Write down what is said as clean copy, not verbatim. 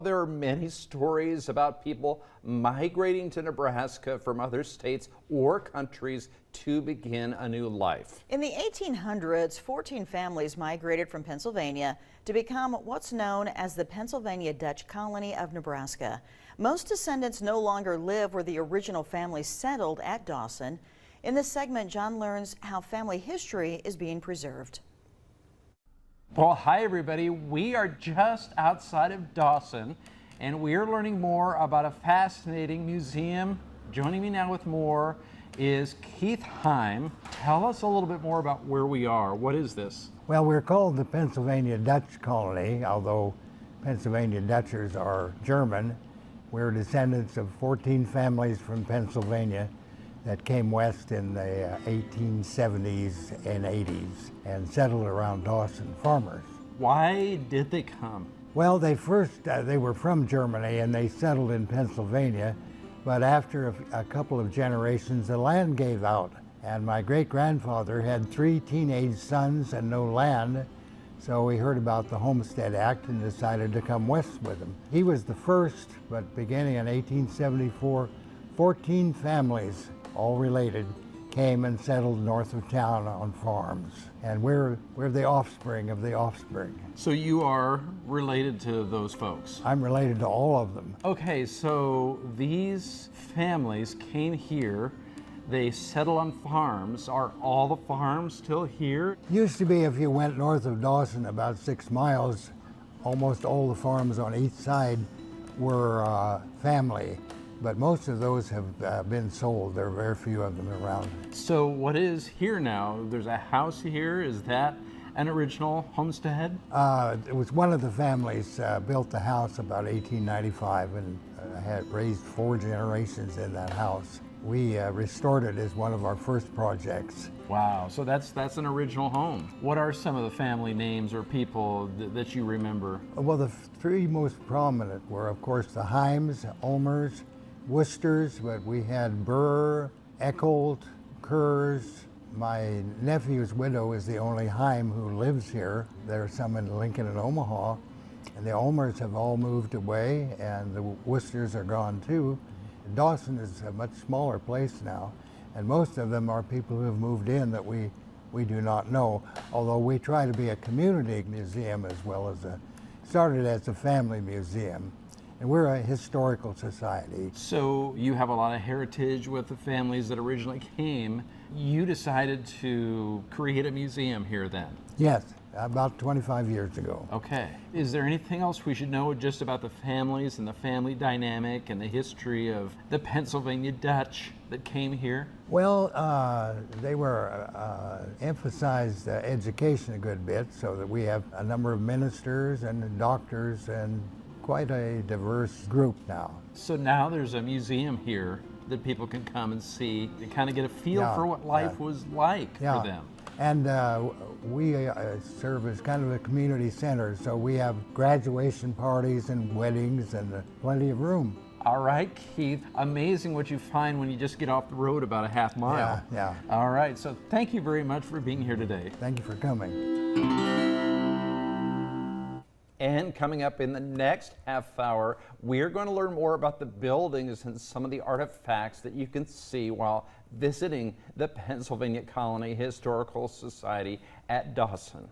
There are many stories about people migrating to Nebraska from other states or countries to begin a new life. In the 1800s, 14 families migrated from Pennsylvania to become what's known as the Pennsylvania Dutch colony of Nebraska. Most descendants no longer live where the original families settled at Dawson. In this segment, John learns how family history is being preserved. Well, hi everybody. We are just outside of Dawson and we're learning more about a fascinating museum. Joining me now with more is Keith Heim. Tell us a little bit more about where we are. What is this? Well, we're called the Pennsylvania Dutch colony, although Pennsylvania Dutchers are German. We're descendants of 14 families from Pennsylvania that came west in the 1870s and 80s and settled around Dawson, farmers. Why did they come? Well, they were from Germany and they settled in Pennsylvania, but after a couple of generations, the land gave out. And my great-grandfather had 3 teenage sons and no land, so he heard about the Homestead Act and decided to come west with them. He was the first, but beginning in 1874, 14 families, all related, came and settled north of town on farms. And we're the offspring of the offspring. So you are related to those folks? I'm related to all of them. Okay, so these families came here, they settled on farms. Are all the farms still here? Used to be, if you went north of Dawson about 6 miles, almost all the farms on each side were family. But most of those have been sold. There are very few of them around. So what is here now? There's a house here. Is that an original homestead? It was one of the families built the house about 1895 and had raised 4 generations in that house. We restored it as one of our first projects. Wow, so that's an original home. What are some of the family names or people that you remember? Well, the 3 most prominent were, of course, the Heims, Ulmers, Worcesters, but we had Burr, Echolt, Kurz. My nephew's widow is the only Heim who lives here. There are some in Lincoln and Omaha, and the Ulmers have all moved away, and the Worcesters are gone too. Dawson is a much smaller place now, and most of them are people who have moved in that we do not know, although we try to be a community museum as well as started as a family museum. And we're a historical society. So you have a lot of heritage with the families that originally came. You decided to create a museum here then? Yes, about 25 years ago. Okay. Is there anything else we should know just about the families and the family dynamic and the history of the Pennsylvania Dutch that came here? Well, they were emphasized education a good bit, so that we have a number of ministers and doctors and quite a diverse group now. So now there's a museum here that people can come and see and kind of get a feel for what life was like for them. And we serve as kind of a community center, so we have graduation parties and weddings and plenty of room. All right, Keith, amazing what you find when you just get off the road about a half mile. Yeah. All right, so thank you very much for being here today. Thank you for coming. And coming up in the next half hour, we're going to learn more about the buildings and some of the artifacts that you can see while visiting the Pennsylvania Colony Historical Society at Dawson.